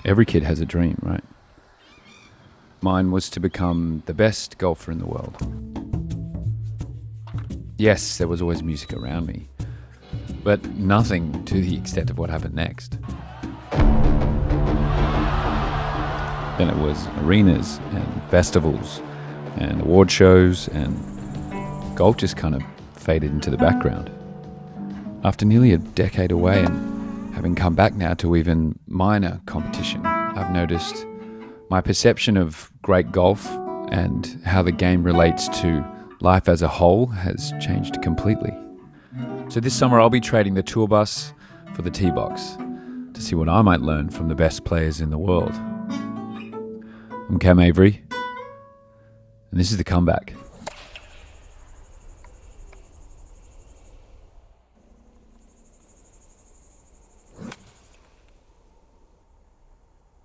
Every kid has a dream, right? Mine was to become the best golfer in the world. Yes, there was always music around me, but nothing to the extent of what happened next. Then it was arenas and festivals and award shows, and golf just kind of faded into the background. After nearly a decade away and having come back now to even minor competition, I've noticed my perception of great golf and how the game relates to life as a whole has changed completely. So this summer I'll be trading the tour bus for the tee box to see what I might learn from the best players in the world. I'm Cam Avery, and this is The Comeback.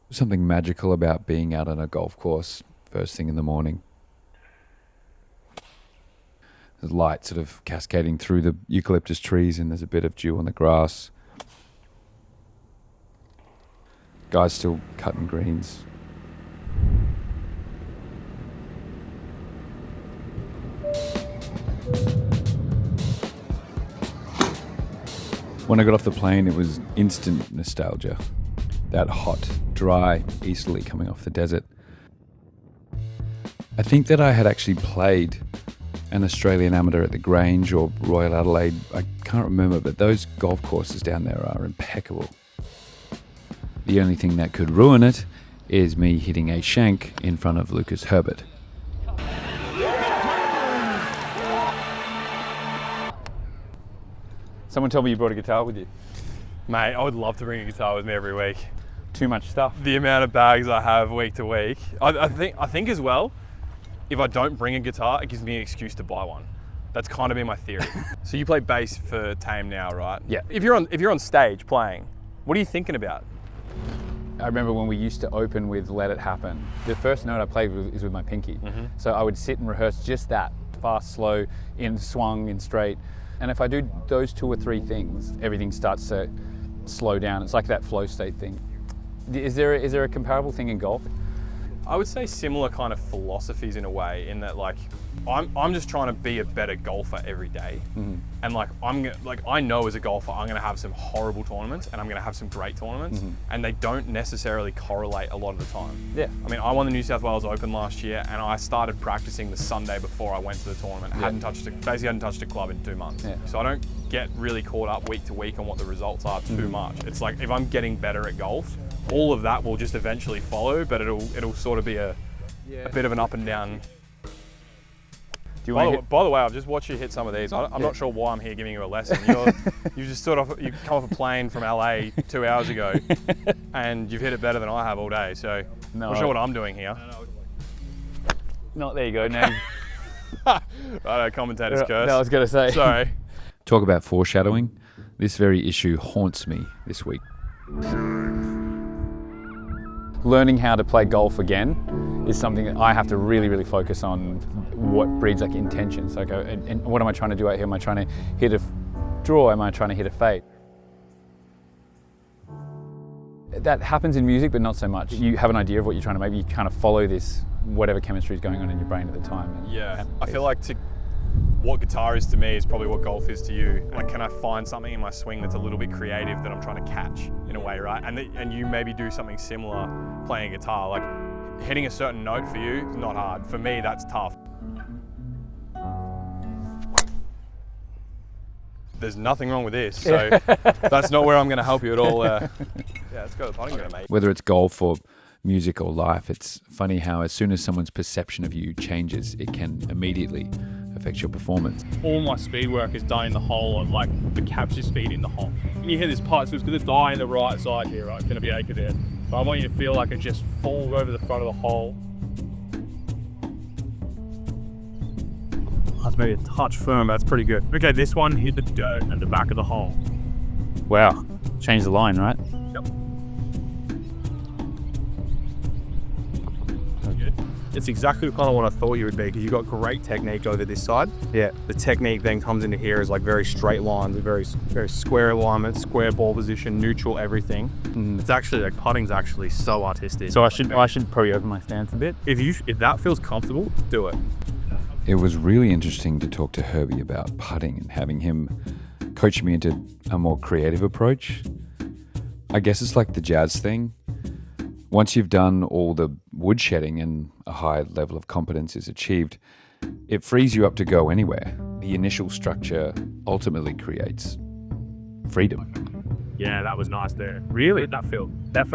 There's something magical about being out on a golf course first thing in the morning. There's light sort of cascading through the eucalyptus trees, and there's a bit of dew on the grass. Guys still cutting greens. When I got off the plane, it was instant nostalgia. That hot, dry easterly coming off the desert. I think that I had actually played an Australian amateur at the Grange or Royal Adelaide. I can't remember, but those golf courses down there are impeccable. The only thing that could ruin it is me hitting a shank in front of Lucas Herbert. Someone told me you brought a guitar with you. Mate, I would love to bring a guitar with me every week. Too much stuff. The amount of bags I have week to week. I think as well, if I don't bring a guitar, it gives me an excuse to buy one. That's kind of been my theory. So you play bass for Tame now, right? Yeah. If you're on stage playing, what are you thinking about? I remember when we used to open with Let It Happen. The first note I played is with my pinky. Mm-hmm. So I would sit and rehearse just that, fast, slow, in swung, in straight. And if I do those two or three things, everything starts to slow down. It's like that flow state thing. Is there a comparable thing in golf? I would say similar kind of philosophies in a way, in that like I'm just trying to be a better golfer every day. Mm-hmm. And I know as a golfer I'm going to have some horrible tournaments and I'm going to have some great tournaments, mm-hmm. and they don't necessarily correlate a lot of the time. Yeah. I mean, I won the New South Wales Open last year and I started practicing the Sunday before I went to the tournament. Yeah. Basically hadn't touched a club in 2 months. Yeah. So I don't get really caught up week to week on what the results are too much. It's like if I'm getting better at golf, all of that will just eventually follow, but it'll sort of be a bit of an up and down. By the way, I've just watched you hit some of these. I'm not sure why I'm here giving you a lesson. You come off a plane from LA 2 hours ago, and you've hit it better than I have all day. So I'm not sure what I'm doing here. No, there you go. Now. Righto, commentator's curse. No, I was going to say. Sorry. Talk about foreshadowing. This very issue haunts me this week. Learning how to play golf again is something that I have to really, really focus on. What breeds like intentions? Like, and what am I trying to do out here? Am I trying to hit a draw? Am I trying to hit a fade? That happens in music, but not so much. You have an idea of what you're trying to make. You kind of follow this, whatever chemistry is going on in your brain at the time. I feel like what guitar is to me is probably what golf is to you. Like, can I find something in my swing that's a little bit creative that I'm trying to catch in a way, right? And you maybe do something similar playing guitar. Like, hitting a certain note for you is not hard. For me, that's tough. There's nothing wrong with this, so that's not where I'm going to help you at all. Let's go to the putting green, mate. Whether it's golf or music or life, it's funny how as soon as someone's perception of you changes, it can immediately affect your performance. All my speed work is done in the hole, of like the capture speed in the hole. And you hit this putt, so it's going to die in the right side here, right? It's going to be acre there. So I want you to feel like it just falls over the front of the hole. That's maybe a touch firm, but that's pretty good. Okay, this one hit the dirt at the back of the hole. Wow, change the line, right? Yep. Good. It's exactly kind of what I thought you would be, because you've got great technique over this side. Yeah, the technique then comes into here as like very straight lines, very square alignment, square ball position, neutral, everything. It's actually like putting's actually so artistic. So I should probably open my stance a bit. If that feels comfortable, do it. It was really interesting to talk to Herbie about putting and having him coach me into a more creative approach. I guess it's like the jazz thing. Once you've done all the woodshedding and a high level of competence is achieved, it frees you up to go anywhere. The initial structure ultimately creates freedom. Yeah, that was nice there. Really? That felt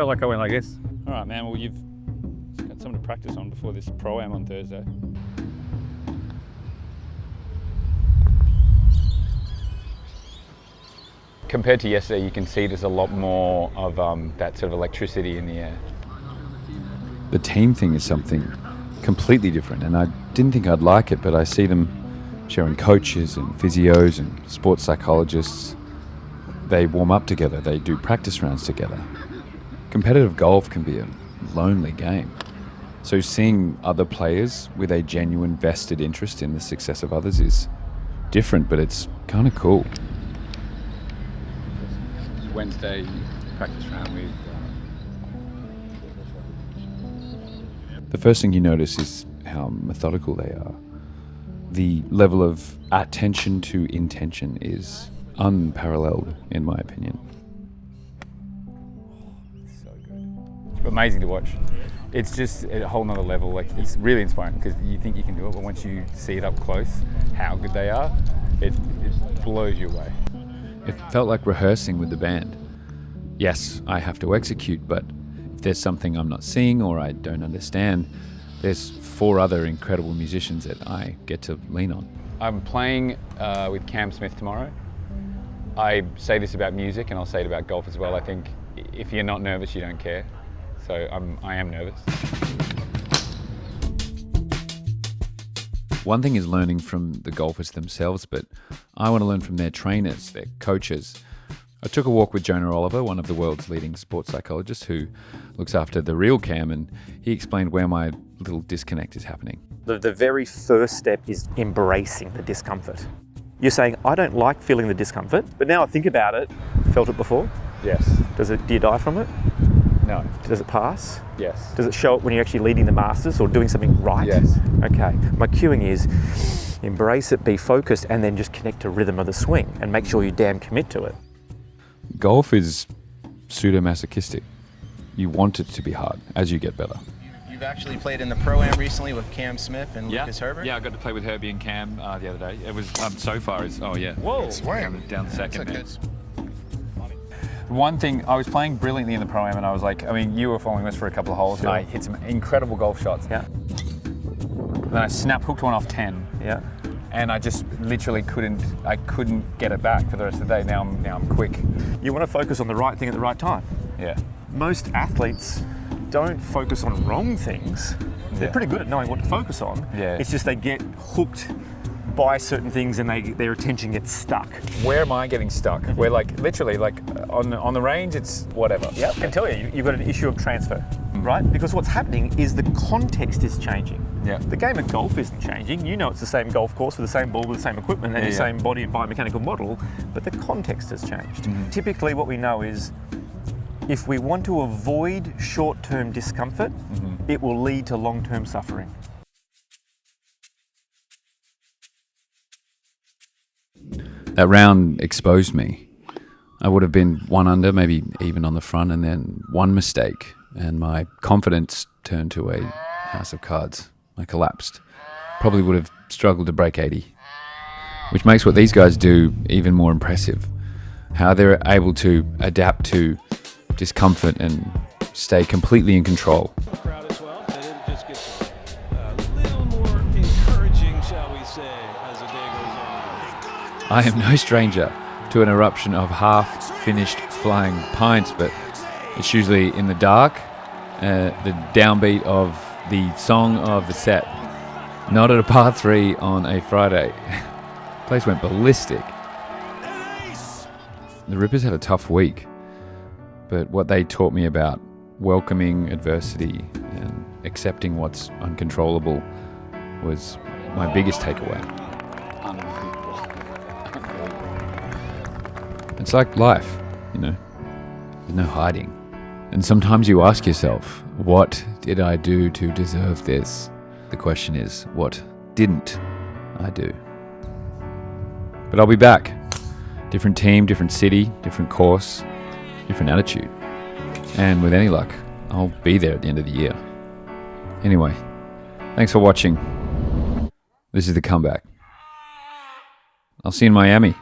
like I went like this. All right, man. Well, you've got something to practice on before this Pro-Am on Thursday. Compared to yesterday, you can see there's a lot more of that sort of electricity in the air. The team thing is something completely different, and I didn't think I'd like it, but I see them sharing coaches and physios and sports psychologists. They warm up together, they do practice rounds together. Competitive golf can be a lonely game. So seeing other players with a genuine vested interest in the success of others is different, but it's kind of cool. Wednesday practice round with. The first thing you notice is how methodical they are. The level of attention to intention is unparalleled, in my opinion. So good. It's amazing to watch. It's just at a whole nother level. Like, it's really inspiring because you think you can do it, but once you see it up close, how good they are, it blows you away. It felt like rehearsing with the band. Yes, I have to execute, but if there's something I'm not seeing or I don't understand, there's 4 other incredible musicians that I get to lean on. I'm playing with Cam Smith tomorrow. I say this about music and I'll say it about golf as well. I think if you're not nervous, you don't care. So I am nervous. One thing is learning from the golfers themselves, but I want to learn from their trainers, their coaches. I took a walk with Jonah Oliver, one of the world's leading sports psychologists who looks after the real Cam, and he explained where my little disconnect is happening. The very first step is embracing the discomfort. You're saying, I don't like feeling the discomfort, but now I think about it, felt it before? Yes. Do you die from it? No. Does it pass? Yes. Does it show up when you're actually leading the Masters or doing something right? Yes. Okay. My cueing is embrace it, be focused, and then just connect to rhythm of the swing and make sure you damn commit to it. Golf is pseudo-masochistic. You want it to be hard as you get better. You've actually played in the Pro-Am recently with Cam Smith and Lucas Herbert? Yeah, I got to play with Herbie and Cam the other day. It was so far is Whoa. down the second. That's One thing, I was playing brilliantly in the Pro-Am and I was like, I mean, you were following us for a couple of holes and I hit some incredible golf shots. Yeah. Then I hooked one off 10. Yeah. And I just literally couldn't get it back for the rest of the day. Now I'm quick. You want to focus on the right thing at the right time. Yeah. Most athletes don't focus on wrong things. They're pretty good at knowing what to focus on. Yeah. It's just they get hooked by certain things and their attention gets stuck. Where am I getting stuck? We're like literally like on the range, it's whatever. Yeah, I can tell you've got an issue of transfer, right? Because what's happening is the context is changing. Yeah. The game of golf isn't changing. You know it's the same golf course with the same ball, with the same equipment and the same body and biomechanical model, but the context has changed. Typically what we know is if we want to avoid short-term discomfort, it will lead to long-term suffering. That round exposed me. I would have been 1 under, maybe even on the front, and then one mistake, and my confidence turned to a house of cards. I collapsed. Probably would have struggled to break 80. Which makes what these guys do even more impressive. How they're able to adapt to discomfort and stay completely in control. Crowd as well. And it just gets a little more encouraging, shall we say, as the day goes on. I am no stranger to an eruption of half-finished flying pints, but it's usually in the dark, the downbeat of the song of the set. Not at a par 3 on a Friday. Place went ballistic. The Rippers had a tough week, but what they taught me about welcoming adversity and accepting what's uncontrollable was my biggest takeaway. It's like life, you know, there's no hiding. And sometimes you ask yourself, what did I do to deserve this? The question is, what didn't I do? But I'll be back. Different team, different city, different course, different attitude. And with any luck, I'll be there at the end of the year. Anyway, thanks for watching. This is The Comeback. I'll see you in Miami.